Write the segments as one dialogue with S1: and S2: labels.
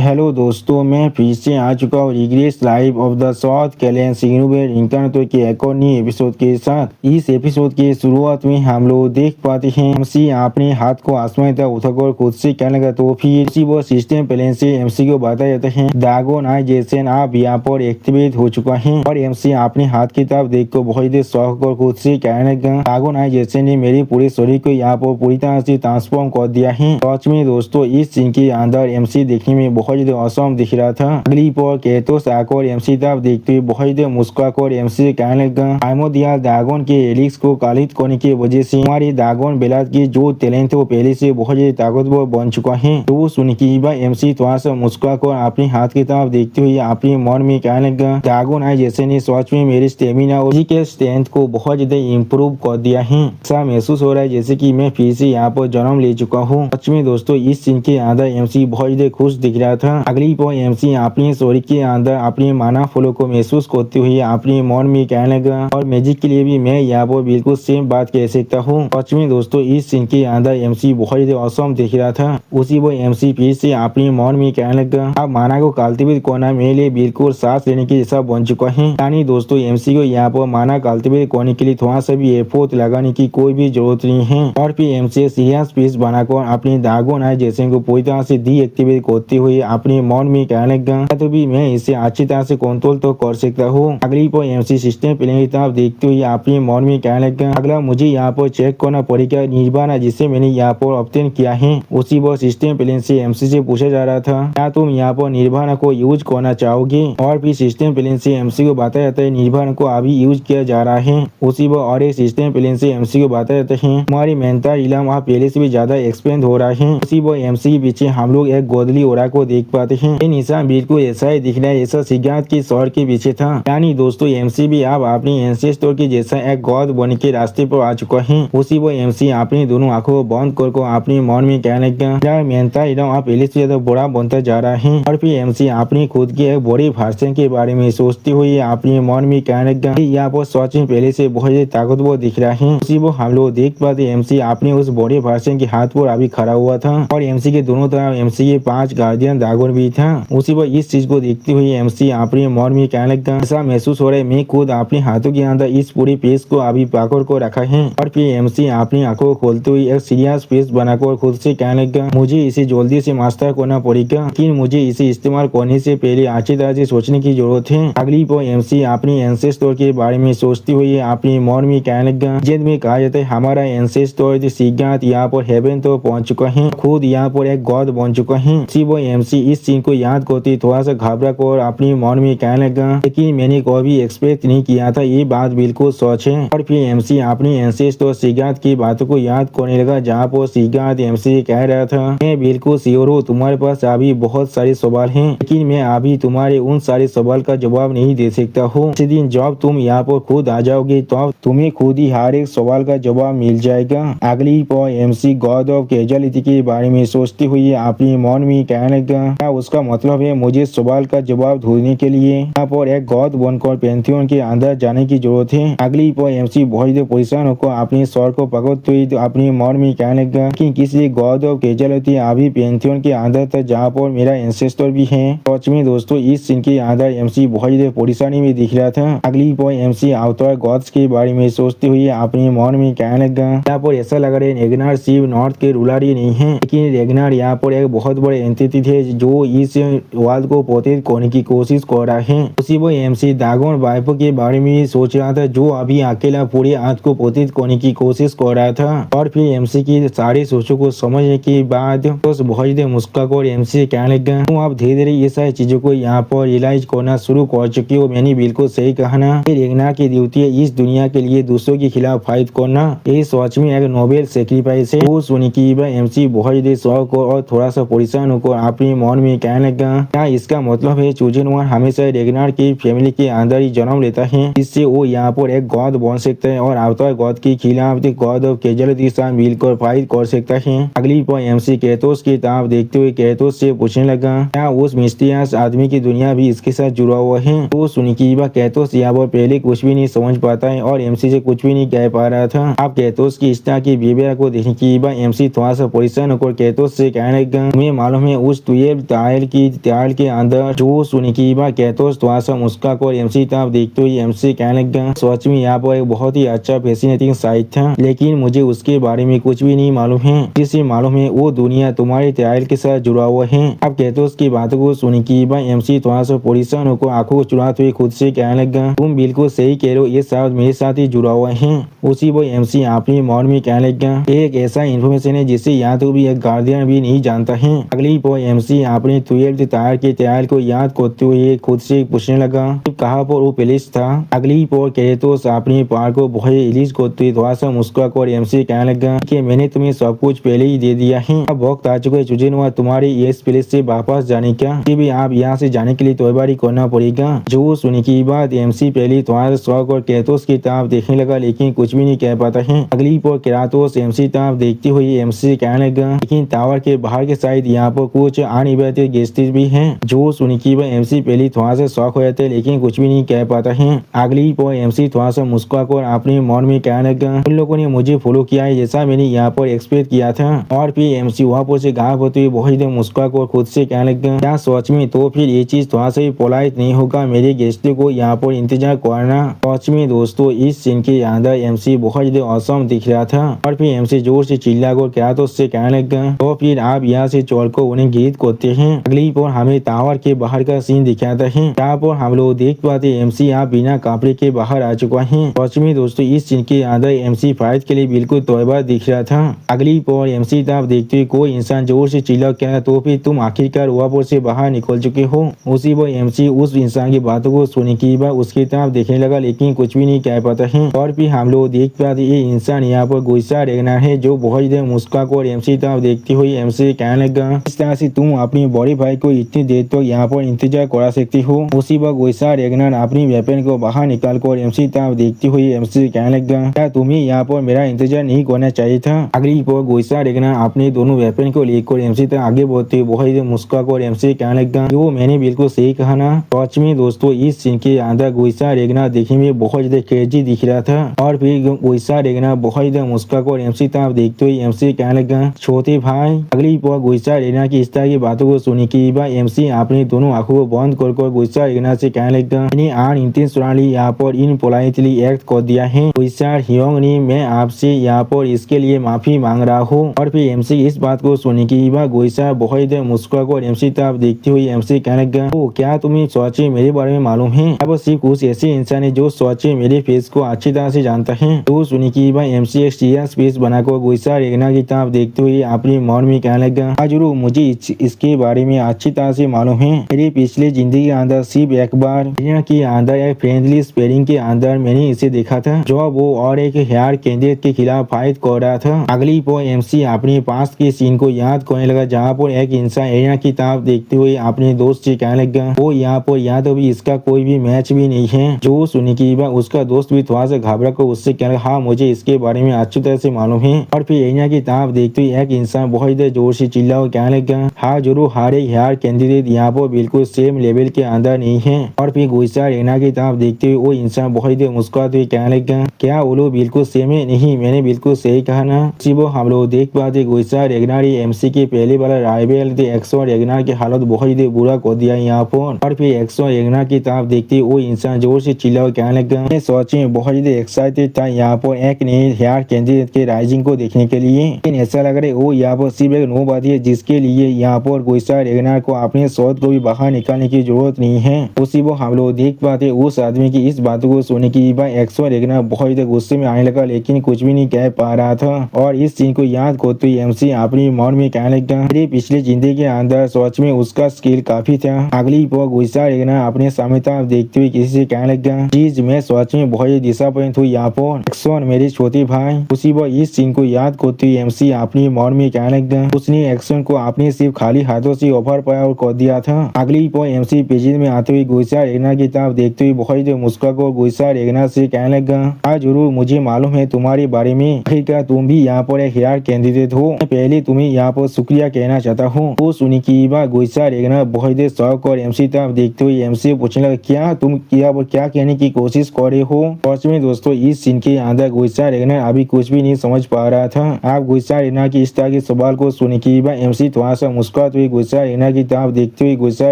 S1: Hello दोस्तों, मैं फिर से आ चुका हूँ रिग्रेस लाइव ऑफ द साउथ कैलेन सिग्नोवेर इंटरनेट के एक और नई एपिसोड के साथ। इस एपिसोड के शुरुआत में हम लोग देख पाते हैं एमसी अपने हाथ को आसमान तक उठाकर खुद से कहने लगा, तो फिर उसी वो सिस्टम प्लेन से एमसी को बताया जाता है दागोनाइजेशन आप यहाँ पर एक्टिवेट हो चुका है। और एमसी अपने हाथ की तरफ देख कर बहुत ही शौक और खुद से कहने लगा, दागोनाइजेशन ने मेरे पूरे शरीर को यहाँ पर पूरी तरह से ट्रांसफॉर्म कर दिया है। सच में दोस्तों, इस सीन के अंदर एमसी देखने में बहुत ही औसम दिख रहा था। अगली पर केतोस आकर एमसी तरफ देखते हुए बहुत ही मुस्कुराकर एमसी से कहने लगा, आइमोदिया दागोन के एलिक्स को कालित करने की वजह से हमारी दागोन बेलाद की जो टैलेंट है वो पहले से बहुत ही ताकतवर बन चुका है। तो सुन के एमसी थोड़ा सा मुस्कुराकर अपने हाथ की तरफ देखते हुए अपने मन में कहने लगा, दागोनाइजेशन ने सच में मेरी स्टेमिना और फिजिकल स्ट्रेंथ को बहुत ज्यादा इम्प्रूव कर दिया है। ऐसा महसूस हो रहा है जैसे कि मैं फिर से यहाँ पर जन्म ले चुका हूँ। सच में दोस्तों, इस सीन के अंदर एमसी बहुत ज्यादा खुश दिख रहा था। अगली पर एमसी अपने शरीर के अंदर अपने माना फलों को महसूस करते हुए अपने मन में कहने लगा, और मैजिक के लिए भी मैं यहाँ पर बिल्कुल सेम बात कह सकता हूँ। सच में दोस्तों, इस सीन के अंदर एमसी बहुत ही औसम दिख रहा था। उसी वो एमसी फिर से अपने मन में कहने लगा, अब माना को कल्टिवेट करना मेरे लिए बिल्कुल सांस लेने के जैसा बन चुका है। यानी दोस्तों, एमसी को यहाँ पर माना कल्टिवेट करने के लिए थोड़ा सा भी एफर्ट लगाने की कोई भी जरूरत नहीं है। और फिर एमसी सीरियस पीस बनाकर अपने दागोनाइजेशन को पूरी तरह से डीएक्टिवेट करते हुए अपने मन में कहने लगा, तो भी मैं इसे अच्छी तरह से कंट्रोल तो कर सकता हूँ। अगली पर एमसी सिस्टम प्लेन की तरफ देखते हुए अपने मन में कहने लगा, अगला मुझे यहाँ पर चेक करना पड़ेगा निर्वाणा जिसे मैंने यहाँ पर ऑब्टेन किया है। उसी वो सिस्टम प्लेन से एमसी से पूछा जा रहा था, क्या तुम यहाँ पर निर्वाणा को यूज करना चाहोगे। और फिर सिस्टम प्लेन से एमसी को बताया जाता है निर्वाणा को अभी यूज किया जा रहा है। उसी वो और एक सिस्टम प्लेन से एमसी को बताया जाता है हमारी मेंटल इलम वहाँ पहले से भी ज्यादा एक्सपेंड हो रहा है। उसी वो एमसी के पीछे हम लोग एक गोदली ओरा को देख पाते हैं। ये निशान बिल्कुल ऐसा ही दिख रहा है जैसा सिगारत की शहर के पीछे था। यानी दोस्तों, एमसी भी अब अपनी एंसेस्टर के जैसा एक गॉड बन के रास्ते पर आ चुका है। उसी वो एमसी अपनी दोनों आंखों को बंद कर अपने मन में कहने लगा, मेंटल इलम आप पहले से ज्यादा बड़ा बनता जा रहा है। और फिर एमसी अपनी खुद के एक बड़े वर्जन के बारे में सोचते हुए अपने मन में कहने लगा, यहाँ पर सच में पहले से बहुत ही ताकतवर दिख रहा है। उसी वो हम लोग देख पाते एमसी अपने उस बड़े वर्जन के हाथ पर अभी खड़ा हुआ था। और एमसी के दोनों तरफ एमसी के 5 गार्डियन दागोन भी था। उसी पर इस चीज को देखते हुए एमसी अपने मन में कहने लगा, ऐसा महसूस हो रहा है मैं खुद अपने हाथों के अंदर इस पूरे पेज को अभी पकड़ को रखा है। और फिर एमसी अपनी आंखों को खोलते हुए एक सीरियस पेज बनाकर खुद से कहने लगा, मुझे इसे जल्दी से मास्टर करना पड़ेगा, लेकिन मुझे इसे इस्तेमाल करने से पहले अच्छी तरह से सोचने की जरूरत है। अगली पर एमसी अपनी एंसेस्टर के बारे में सोचते हुए अपने मन में कहने लगा, जिद में कहा जाता है हमारा एंसेस्टर सिगारत यहाँ पर हेवन तो पहुंच चुका है, खुद यहाँ पर एक गॉड बन चुका है। वो एमसी इस सीन को याद करते थोड़ा सा घबरा कर अपने मन में कहने लगा, लेकिन मैंने कभी एक्सपेक्ट नहीं किया था ये बात बिल्कुल सच है। और फिर एमसी अपनी एंसेस्टर सिगारत की बातों को याद करने लगा, जहाँ पर सिगारत एमसी कह रहा था, मैं बिल्कुल श्योर हूँ तुम्हारे पास अभी बहुत सारे सवाल हैं, लेकिन मैं अभी तुम्हारे उन सारे सवाल का जवाब नहीं दे सकता हूँ। इस दिन जब तुम यहाँ पर खुद आ जाओगे तो तुम्हें खुद ही हर एक सवाल का जवाब मिल जाएगा। अगली पर एमसी गॉड ऑफ कैजुअलिटी के बारे में सोचते हुए अपने मन में कहने लगा, क्या उसका मतलब है मुझे सवाल का जवाब ढूंढने के लिए यहाँ पर एक गॉड बनकर पैंथियन के अंदर जाने की जरूरत है। अगली पर एमसी बहुत परेशान होकर अपने स्वर को पकड़ते हुए अपने मन में कहने लगा कि किसी गॉड ऑफ कैजुअलिटी अभी पैंथियन के अंदर था जहाँ पर मेरा एंसेस्टर भी है। सच में दोस्तों, इस सीन के अंदर एमसी बहुत परेशानी में दिख रहा था। अगली पर एमसी अवतार गॉड्स के बारे में सोचते हुए अपने मन में कहने लगा, यहाँ पर ऐसा लग रहा है रेगनार शिव नॉर्थ के रूलर ही नहीं है, लेकिन रेगनार यहाँ पर एक बहुत बड़े एंटिटी थे जो इस वर्ल्ड को प्रोटेक्ट करने की कोशिश कर रहा है। उसी वो एमसी दागोन वाइफ के बारे में सोच रहा था जो अभी अकेला पूरे अर्थ को प्रोटेक्ट करने की कोशिश कर रहा था। और फिर एमसी की सारी सोचों को समझने के बाद तो बहुत मुस्कुराकर एमसी कहने लगा, तुम आप धीरे धीरे ये सारी चीजों को यहाँ पर रियलाइज करना शुरू कर चुकी हो। मैंने बिल्कुल सही कहा ना, रेगनार की ड्यूटी है इस दुनिया के लिए दूसरों के खिलाफ फाइट करना। ये सच में एक नोबेल सेक्रीफाइस है। वो सुनी की एमसी बहुत शौक और थोड़ा सा परेशान होकर अपने मन में कहने लगा, क्या इसका मतलब है चूजन वन हमेशा रेगनार की फैमिली के अंदर ही जन्म लेता है, इससे वो यहाँ पर एक गॉड बन सकता है और अवतार गॉड के खिलाफ गॉड ऑफ कैजुअलिटी के साथ मिलकर फाइट कर सकता है। अगली पर एमसी केतोस की तरफ देखते हुए केतोस से पूछने लगा, क्या उस मिस्टीरियस आदमी की दुनिया भी इसके साथ जुड़ा हुआ है। तो सुनी की केतोस यहाँ पर पहले कुछ भी नहीं समझ पाता है और एमसी से कुछ भी नहीं कह पा रहा था। अब केतोस की इस तरह की बिहेवियर को देखने की एमसी थोड़ा सा परेशान होकर केतोस से कहने लगा, तुम्हें मालूम है उस तुए ट्वेल्व टायर के अंदर जो सुनिकीबा कहते थोड़ा सा मुस्का को एमसी तब देखते हुए एमसी कहने लगा सच में यहाँ पर एक बहुत ही अच्छा फैसिनेटिंग साइट था, लेकिन मुझे उसके बारे में कुछ भी नहीं मालूम है। जिसे मालूम है वो दुनिया तुम्हारे टायर के साथ जुड़ा हुआ है। अब कहते उसकी बातों को सुनिकीबा एमसी थोड़ा सा परेशान को आंखों को चुराते हुए खुद से कहने लगा तुम बिल्कुल सही कह रहे हो, ये सब मेरे साथ ही जुड़ा हुआ है। उसी वो एमसी अपनी मौन में कहने लगा एक ऐसा इन्फॉर्मेशन है जिसे या तो भी एक गार्डियन भी नहीं जानता है। अगली पो एमसी अपने 12th टायर के टायर को याद करते हुए खुद से पूछने लगा कहाँ पर वो प्लेस था। अगली पो केरेटोस अपने पार को बहुत रिलीज करते हुए थोड़ा सा मुस्कुराकर एमसी कहने लगा कि मैंने तुम्हें सब कुछ पहले ही दे दिया है, अब वक्त आ चुका है चुजिन हुआ तुम्हारे इस प्लेस से वापस जाने का। भी आप यहाँ से जाने के लिए तैयारी करना पड़ेगा। जो सुनने की बात एमसी पहले थोड़ा शौक और केरेटोस की तरफ देखने लगा, लेकिन कुछ भी नहीं कह पाता है। अगली पर केराटोस एमसी तरफ देखते हुए एमसी कहने लगा लेकिन टावर के बाहर के साइड यहाँ पर कुछ अनिवार्य गेस्ट भी हैं। जो सुनने की बात एमसी पहले थोड़ा सा शौक हो जाते लेकिन कुछ भी नहीं कह पाता है। अगली पर एमसी थोड़ा सा मुस्कुराकर अपने मन में कहने लगा उन लोगों ने मुझे फॉलो किया है जैसा मैंने यहाँ पर एक्सपेक्ट किया था। और फिर एमसी वहाँ पर से गायब होते हुए बहुत देर मुस्कुराकर खुद से कहने लगा क्या सच में, तो फिर ये चीज थोड़ा सा भी पोलाइट नहीं होगा मेरे गेस्ट को यहाँ पर इंतजार करना। सच में दोस्तों इस सीन के अंदर एमसी बहुत ज्यादा औसम दिख रहा था। और फिर एमसी जोर से चिल्ला कर क्या तो उससे कहने लगा तो फिर आप यहाँ से चलकर उन्हें गीत करते हैं। अगली पर हमें टावर के बाहर का सीन दिखाता है यहाँ पर हम लोग देख पाते एमसी यहाँ बिना कपड़े के बाहर आ चुका है। सच में दोस्तों इस सीन के अंदर एमसी फाइट के लिए बिल्कुल तैयार दिख रहा था। अगली पर एमसी तब देखते हुए कोई इंसान जोर से चिल्ला क्या तो फिर तुम आखिरकार वहाँ से बाहर निकल चुके हो। उसी पर एमसी उस इंसान की बातों को सुनने की बाद उसकी तरफ देखने लगा लेकिन कुछ भी नहीं कह पाता है। और फिर हम लोग देख पाते ये इंसान यहाँ पर गुस्सा रेगना है जो बहुत देर मुस्कुराकर और एमसी तरफ देखती हुई एमसी कहने लगा इस तरह से तुम अपनी बड़ी भाई को इतनी देर तक यहाँ पर इंतजार करा सकती हो। उसी वक्त गुस्सा रेगनर अपनी वेपन को बाहर निकाल कर एमसी तरफ देखती हुई एमसी कहने लगा क्या तुम्हें यहाँ पर मेरा इंतजार नहीं करना चाहिए था। अगली पर गुस्सा रेगनर अपने दोनों वेपन को लेकर एमसी तक आगे बढ़ते हुए बहुत देर मुस्कुराकर एमसी कहने लगा वो मैंने बिल्कुल सही कहा ना। सच में दोस्तों इस सीन के अंदर गुस्सा रेगनर देखने में बहुत ज्यादा क्रेजी दिख रहा था। और फिर गुस्सा रेगनर बहुत ज्यादा मुस्कुराकर एमसी तरफ देखते हुए एमसी कहने लगा छोटे भाई। अगली पर गुस्सा रेगनर की इस तरह की बातों को सुनी की बार एमसी अपनी दोनों आंखों को बंद कर गुस्सा रेगनर से कहने लगा मैंने अनइंटेंशनली यहाँ पर इनपोलाइटली एक्ट कर दिया है गुस्सा हियोंग ने, मैं आपसे यहाँ पर इसके लिए माफी मांग रहा हूँ। और फिर एमसी इस बात को सुनी की बार गुस्सा बहुत देर मुस्कुराकर एमसी तरफ देखती हुई एमसी कहने लगा ओ क्या तुम्हें सोचे मेरे बारे में मालूम है। अब सिर्फ कुछ ऐसे इंसान है जो सोचे मेरे फेस को अच्छी तरह से जानता है। तो सुनी की बार एमसी एक सीरियस फेस बनाकर गुस्सा रेगनर की तरफ देखते हुए अपनी मन में कहने लगा जरूर मुझे इसके बारे में अच्छी तरह से मालूम है। मेरी पिछली जिंदगी के अंदर सिर्फ एक बार दुनिया के अंदर एक फ्रेंडली स्पेरिंग के अंदर मैंने इसे देखा था जो वो और एक हेयर कैंडिडेट के खिलाफ फाइट कर रहा था। अगली पर एमसी अपने पास के सीन को याद करने लगा जहाँ पर एक इंसान एरिया की तरफ देखते हुए अपने दोस्त से कहने लगा वो यहाँ पर या तो भी इसका कोई भी मैच भी नहीं है। जो सुनी की बात उसका दोस्त भी थोड़ा सा घबरा कर उससे कहने लगा हाँ मुझे इसके बारे में अच्छी तरह से मालूम है। और फिर एरिया की तरफ देखते हुए एक इंसान बहुत देर जोर से चिल्ला और कहने लगा हाँ जरूर हर एक हेयर कैंडिडेट यहाँ पर बिल्कुल सेम लेवल के अंदर नहीं है। और फिर गुस्सा रेगनर की तरफ देखते हुए वो इंसान बहुत देर मुस्कुराते हुए कहने लगा क्या वो लोग बिल्कुल सेम है, नहीं मैंने बिल्कुल सही कहा ना। वो हम लोग देख पाते गुस्सा रेगनर एमसी के पहले वाला राइवल थे एक्सो रेगनर की हालत बहुत देर बुरा कर दिया यहाँ पर। और फिर एक्सो रेगनर की तरफ देखते वो इंसान जोर से चिल्ला और कहने लगा मैं सच में बहुत ज्यादा एक्साइटेड था यहाँ पर एक नए हेयर कैंडिडेट के राइजिंग को देखने के लिए, लेकिन ऐसा लग रहा है वो यहाँ पर सिर्फ एक नोबादी है जिसके लिए यहाँ पर गुस्सा रेगनर को अपने शौक को भी बाहर निकालने की जरूरत नहीं है। उसी वो हम लोग देख पाते उस आदमी की इस बात को सुनने की बात एक्सो रेगनर बहुत ज्यादा गुस्से में आने लगा लेकिन कुछ भी नहीं कह पा रहा था। और इस सीन को याद करते हुए एमसी अपनी मन में कहने लगा मेरी पिछली जिंदगी के अंदर सच में उसका स्किल काफी था। अगली पर गुस्सा रेगनर अपने सामने तरफ देखते हुए किसी से कहने लगा चीज मैं सच में बहुत डिसअपॉइंट हूँ यहाँ पर एक्शन मेरे छोटे भाई। उसी पर इस सीन को याद करते हुए एमसी अपनी मन में कहने लगा उसने एक्शन को अपने सिर्फ खाली हाथों से ओवर पावर कर दिया था। अगली पर एमसी पेजिंग में आते हुए गुस्सा रेगनर की तरफ देखते हुए बहुत मुस्कुराकर गुस्सा रेगनर से कहने लगा हाँ जरूर मुझे मालूम है तुम्हारे बारे में, आखिरकार तुम भी यहाँ पर एक हेयर कैंडिडेट हो। मैं पहले तुम्हें यहाँ पर शुक्रिया कहना चाहता हूँ। वो सुनी की बात गुस्सा रेगनर बहुत देर शौक और एमसी तरफ देखते हुए एमसी पूछने लगा क्या तुम क्या कहने की कोशिश कर रहे हो। सच में दोस्तों इस सीन के अंदर गुस्सा रेगनर अभी कुछ भी नहीं समझ पा रहा था। आप गुस्सा रेगनर की इस तरह के सवाल को सुनी की बात एमसी थोड़ा सा मुस्कुरा मुस्कुराते हुए गुस्सा रेगना की तरफ देखते हुए गुस्सा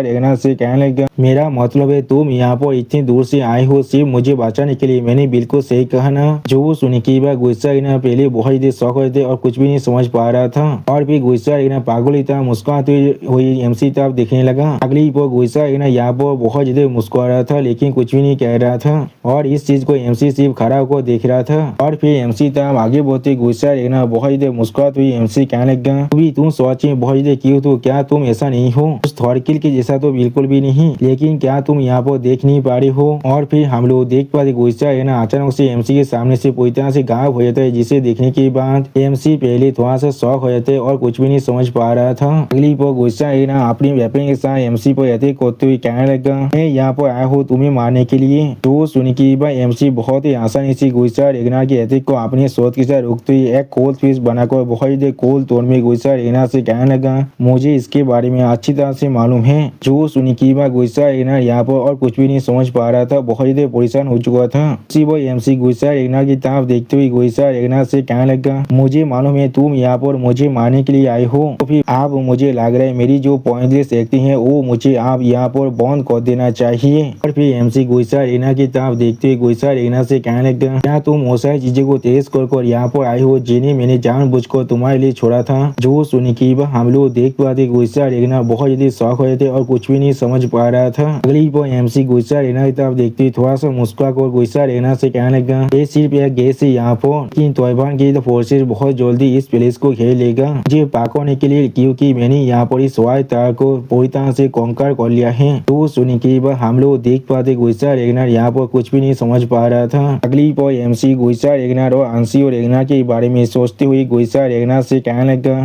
S1: रेगना से कहने लगा, मेरा मतलब है तुम यहाँ पर इतनी दूर से आए हो सिर्फ मुझे बचाने के लिए। मैंने बिल्कुल सही कहा ना। जो वो सुनने के बाद गुस्सा रेगना पहले बहुत ही शौक हुए थे और कुछ भी नहीं समझ पा रहा था और फिर गुस्सा रेगना पागल ही तरह मुस्कुराते हुए एमसी तरफ देखने लगा। अगली पर गुस्सा रेगना यहाँ पर बहुत ज्यादा मुस्कुरा रहा था लेकिन कुछ भी नहीं कह रहा था और इस चीज को एमसी सिर्फ खड़ा होकर देख रहा था और फिर एमसी तरफ आगे बढ़ते गुस्सा रेगना बहुत ज्यादा मुस्कुराते हुए एमसी कहने लगा, तुम सोच में बहुत ज्यादा क्यों तो क्या तुम ऐसा नहीं हो उस थॉरकिल के जैसा तो बिल्कुल भी नहीं, लेकिन क्या तुम यहाँ पर देख नहीं पा रही हो। और फिर हम लोग देख पाते गुस्सा रेगना अचानक से एमसी के सामने से पूरी तरह से गायब हो जाता है, जिसे देखने के बाद एमसी पहले थोड़ा सा शॉक हो जाते और कुछ भी नहीं समझ पा रहा था। अगली पर गुस्सा रेगना अपनी वेपन के साथ एमसी पर अटैक करते हुए कहने लगा, मैं यहाँ पर आया हूँ तुम्हें मारने के लिए। तो सुन के बाद एमसी बहुत ही आसानी से गुस्सा रेगना के अटैक को अपने शॉट के साथ रोकते हुए एक कोल्ड फिश बनाकर बहुत ही कोल्ड तौर में गुस्सा रेगना से कहने लगा, मुझे इसके बारे में अच्छी तरह से मालूम है। जो सुन के बाद गुस्सा रेगना यहाँ पर और कुछ भी नहीं समझ पा रहा था, बहुत ही परेशान हो चुका था। उसी वो एमसी गुस्सा रेगना की तरफ देखते हुए गुस्सा रेगना से कहने लगा, मुझे मालूम है तुम यहाँ पर मुझे मारने के लिए आए हो, तो फिर आप मुझे लग रहा है मेरी जो पॉइंटलेस एक्टिंग है वो मुझे आप यहाँ पर बंद कर देना चाहिए। और फिर एमसी गुस्सा रेगना की तरफ देखते हुए गुस्सा रेगना से कहने लगा, क्या तुम बहुत सारी चीजों को तेज कर यहाँ पर आए हो जिन्हें मैंने जानबूझकर तुम्हारे लिए छोड़ा था। जो सुन के बाद हम लोग देख पाते गुस्सा रेगना बहुत जल्दी शौक हुए थे और कुछ भी नहीं समझ पा रहा था। अगली पर एमसी गुस्सा रेगना की तरफ देखते हुए थोड़ा सा मुस्कुरा कर गुस्सा रेगना से कहने लगा, ये सिर्फ एक गैस है यहाँ पर, लेकिन तैवान की फोर्सेज बहुत जल्दी इस प्लेस को घेर लेगा मुझे पाकोने के लिए, क्योंकि मैंने यहाँ पर इस वाई तार को पूरी तरह से कॉन्कर कर लिया है। तो सुन के बाद हम लोग देख पाते गुस्सा रेगना यहाँ पर कुछ भी नहीं समझ पा रहा था। अगली पर एमसी गुस्सा रेगना और आंसी और रेगना के बारे में सोचते हुए गुस्सा रेगना से कहने लगा,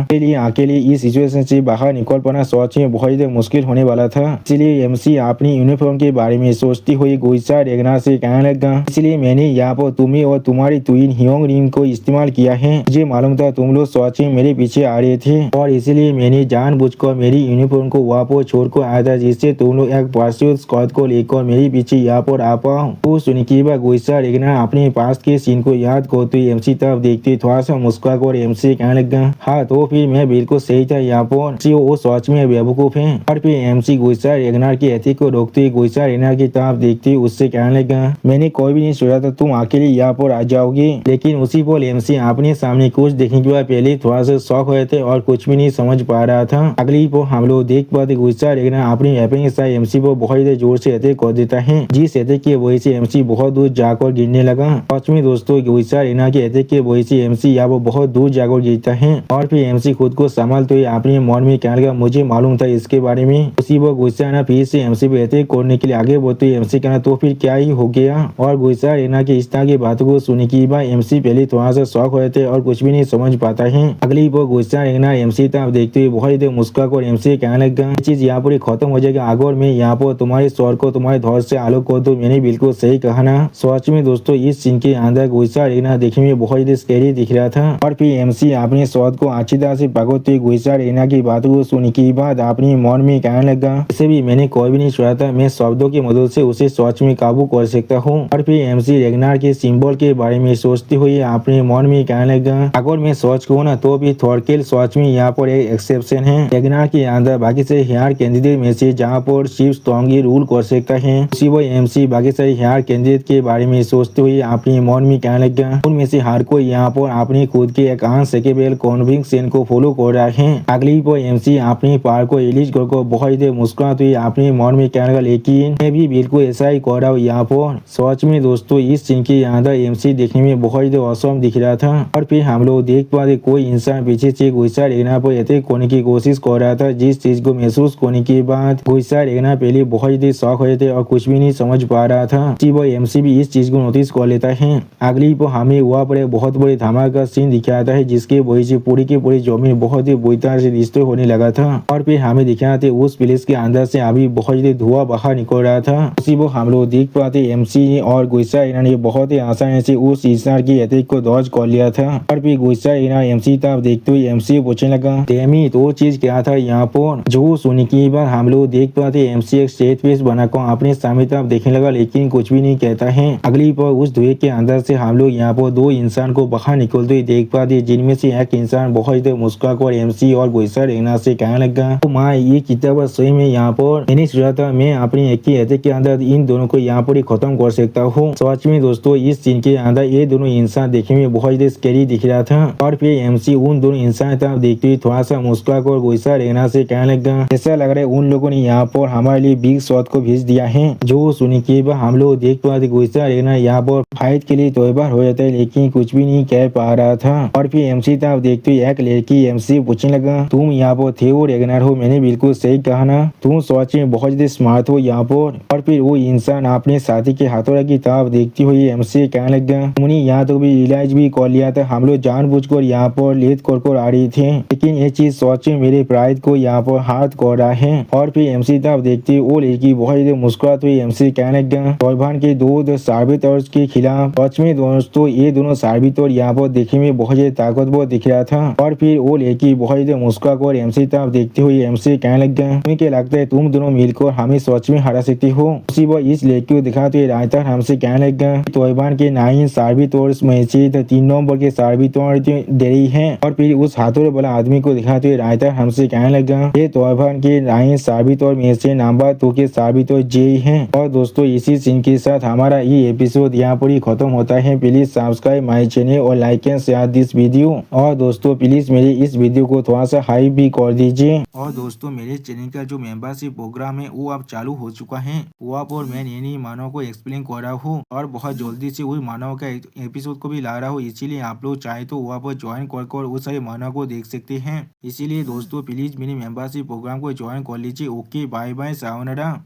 S1: अकेले इस सिचुएशन से बाहर निकल पाना सोच में बहुत ही मुश्किल होने वाला था, इसलिए एमसी अपनी यूनिफॉर्म के बारे में सोचती हुई गुस्सा रेगना से कहने लगा, इसलिए मैंने यहाँ पर तुम्हें और तुम्हारी ट्विन ह्योंग रिंग को इस्तेमाल किया है। मुझे मालूम था तुम लोग सोच में मेरे पीछे आ रहे थे और इसलिए मैंने जानबूझकर मेरी यूनिफॉर्म को वहाँ पर छोड़कर आया था, जिससे तुम लोग एक पार्षद स्क्वाड को लेकर मेरे पीछे यहाँ पर आ पाओ। तो सुन के बाद गुस्सा रेगना अपने पास के सीन को याद करते हुए एमसी तरफ देखते थोड़ा सा मुस्कुरा कर एमसी कहने लगा, हाँ तो फिर मैं बिल्कुल सही था यहाँ पर, वो सोच में बेवकूफ है। और फिर एमसी गुस्सा रेगना के एथिक को रोकते हुए गुस्सा रेगना की तरफ देखते हुए उससे कहने लगा, मैंने कोई भी नहीं सोचा था तुम अकेले यहाँ पर आ जाओगे। लेकिन उसी पर एमसी अपने सामने कुछ देखने के बाद पहले थोड़ा सा शौक हुए थे और कुछ भी नहीं समझ पा रहा था। अगली पर हम लोग देख पाते गुस्सा रेगना अपनी वेपन के साथ एमसी पर बहुत ही जोर से अटैक कर देता है, जिस अटैक की वजह से एमसी बहुत दूर जाकर गिरने लगा। सच में दोस्तों गुस्सा रेगना के अटैक की वजह से एमसी यहाँ पर बहुत दूर जाकर गिरता है और फिर एमसी खुद को संभालते हुए अपने मन में कहने लगा, मुझे मालूम था इसके बारे में। उसी पर गुस्सा रेगना फिर से एमसी पे अटैक करने के लिए आगे बढ़ते हुए एमसी कहना, तो फिर क्या ही हो गया। और गुस्सा रेगना की इस तरह की बातों को सुनने के बाद एमसी पहले थोड़ा सा शौक हुए थे और कुछ भी नहीं समझ पाता है। अगली पर गुस्सा रेगना एमसी तरफ देखते हुए बहुत ही मुस्कुरा कर एमसी कहने लगा, चीज यहाँ पर खत्म हो जाएगा, अगर मैं यहाँ पर तुम्हारे स्वर को तुम्हारे धौर से आलोक कर दूं। मैंने बिल्कुल सही कहा ना। सच में दोस्तों इस सीन के अंदर गुस्सा रेगना देखने में बहुत ही स्कैरी दिख रहा था और फिर एमसी अपने शॉट को अच्छी तरह से पकड़ते हुए गुस्सा रेगना की बातों को सुनने के बाद अपनी मन में कहने लगा, इसे भी मैंने कोई भी नहीं सोचा था, मैं शब्दों की मदद से उसे सोच में काबू कर सकता हूँ। और फिर एमसी रेगनार के सिंबल के बारे में सोचते हुए अपने मन में कहने लगा, अगर मैं सोच कहूँ ना तो भी थॉरकिल सोच में यहाँ पर एक एक्सेप्शन है। रेगनार के अंदर बाकी से हेयर कैंडिडेट में से जहाँ पर शिव स्ट्रॉन्गली रूल कर सकता है, उसी वो एमसी बाकी सारे हेयर कैंडिडेट के बारे में सोचते हुए अपने मन में कहने लगा, उनमें से हर कोई यहाँ पर अपनी खुद के एक अनसेकेबल कन्विक्शन को फॉलो कर रहा है। अगली पर एमसी अपनी पार को रिलीज कर बहुत ही मुस्कुराते हुए अपने मन में कहने लगा, लेकिन मैं भी बिल्कुल ऐसा ही कर रहा हूँ यहाँ पर। सच में दोस्तों इस सीन के अंदर एमसी देखने में बहुत ही औसम दिख रहा था और फिर हम लोग देख पाते कोई इंसान पीछे से गुस्सा रेगना पर अटैक करने की कोशिश कर रहा था, जिस चीज को महसूस करने के बाद गुस्सा रेगना पहले बहुत ही शौक हुए थे और कुछ भी नहीं समझ पा रहा था। वो एमसी भी इस चीज को नोटिस कर लेता है। अगली पर हमें वहाँ पर बहुत बड़ी धमाका सीन दिखाता है, जिसके वजह से पूरी की पूरी जमीन बहुत ही बुरी तरह से डिस्ट्रॉय होने लगा था और फिर हमें दिखाते उस प्लेस के अंदर से अभी बहुत ही धुआं बाहर निकल रहा था। उसी वो हम लोग देख पाते एमसी और गुस्सा रेगना ने बहुत ही आसानी से उस इंसान की अटैक को डॉज कर लिया था और फिर गुस्सा रेगना एमसी तरफ देखते हुए एमसी पूछने लगा, डेमी तो चीज क्या था यहाँ पर। जो सुनने की बार हम लोग देख पाते एमसी एक स्टेट फेस बनाकर अपने सामने तरफ देखने लगा, लेकिन कुछ भी नहीं कहता है। अगली पर उस धुएं के अंदर से हम लोग यहाँ पर दो इंसान को बाहर निकलते हुए देख पाते, जिनमें से एक इंसान बहुत ही मुस्कुरा कर एमसी और गुस्सा रेगना से कहने लगा, तो माँ ये किताब सही में यहाँ पर मैंने सोचा था मैं अपनी एक ही अटैक के अंदर इन दोनों को यहाँ पर ही खत्म कर सकता हूँ। सच में दोस्तों इस सीन के अंदर ये दोनों इंसान देखने में बहुत ही स्कैरी दिख रहा था। और फिर एमसी उन दोनों इंसान था देखते हुए थोड़ा सा मुस्कुरा कर गुस्सा रहना से कहने लगा, ऐसा लग रहा है उन लोगों ने यहाँ पर हमारे लिए बिग शॉट को भेज दिया है। जो सुनी के बाद हम लोग देख पाते गुस्सा रहना यहाँ पर फाइट के लिए तैयार हो जाता है, लेकिन कुछ भी नहीं कह पा रहा था। और फिर एमसी था देखते हुए एक लड़की एमसी पूछने लगा, तुम यहाँ पर थे और रेगनर हो, मैंने बिल्कुल सही कहा ना, तुम सच में बहुत ही स्मार्ट हो यहाँ पर। और फिर वो इंसान अपने साथी के हाथों की तरफ देखती हुई एमसी कहने लगा, तुमने यहाँ तो भी रियलाइज भी कर लिया था हम लोग जानबूझकर यहाँ पर लेट कर आ रही थे, लेकिन ये चीज सच में मेरे प्राइड को यहाँ पर हाथ कर रहा है। और फिर एमसी तब देखती वो लड़की बहुत ही मुस्कुराती हुई एमसी कहने लगा, तौबान के दो साबितौर के खिलाफ। सच में दोस्तों ये दोनों साबितौर यहाँ पर देखने में बहुत ही ताकतवर दिख रहा था। और फिर वो लड़की बहुत ही मुस्कुरा कर एमसी तब देखते हुए एमसी कहने लगा, तुम्हें क्या लगता है तुम दोनों मिलकर हमें सच में हरा सकती हो। उसी वक्त इस लड़की को दिखाते हुए रायता हमसे कहने लगा, तौबान के 9 साबितौर में से 3 नंबर के साबितौर दे रही है। और फिर उस हाथों वाला आदमी को दिखाते हुए रायता हमसे कहने लगा, ये तौबान के 9 साबितौर में से नंबर 2 के साबितौर जे है। और दोस्तों इसी सीन के साथ हमारा ये एपिसोड यहाँ पर ही खत्म होता है। प्लीज सब्सक्राइब माई चैनल और like and share this video. और दोस्तों प्लीज मेरे इस वीडियो को थोड़ा सा हाइप भी कर दीजिए। और दोस्तों मेरे चैनल का जो मेंबरशिप प्रोग्राम है वो अब चालू हो चुका है। वहाँ पर मैं नई मानव को एक्सप्लेन कर रहा हूँ और बहुत जल्दी से वही मानव का एपिसोड को भी ला रहा हूँ, इसीलिए आप लोग चाहे तो वहाँ पर ज्वाइन कर उस सारे मानव को देख सकते हैं। इसीलिए दोस्तों प्लीज मेरे मेंबरशिप प्रोग्राम को ज्वाइन कर लीजिए। Okay bye bye sayonara.